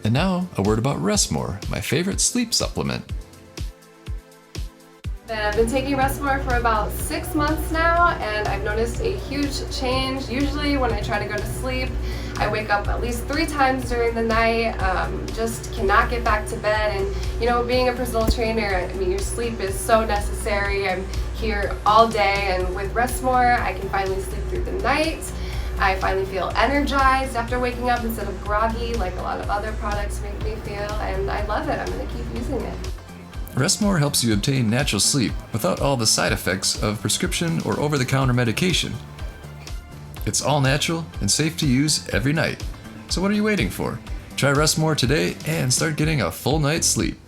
And now, a word about Restmore, my favorite sleep supplement. I've been taking Restmore for about 6 months now, and I've noticed a huge change. Usually when I try to go to sleep, I wake up at least 3 times during the night, just cannot get back to bed. And you know, being a personal trainer, I mean, your sleep is so necessary. I'm here all day, and with Restmore, I can finally sleep through the night. I finally feel energized after waking up instead of groggy like a lot of other products make me feel, and I love it. I'm going to keep using it. Restmore helps you obtain natural sleep without all the side effects of prescription or over-the-counter medication. It's all natural and safe to use every night. So what are you waiting for? Try Restmore today and start getting a full night's sleep.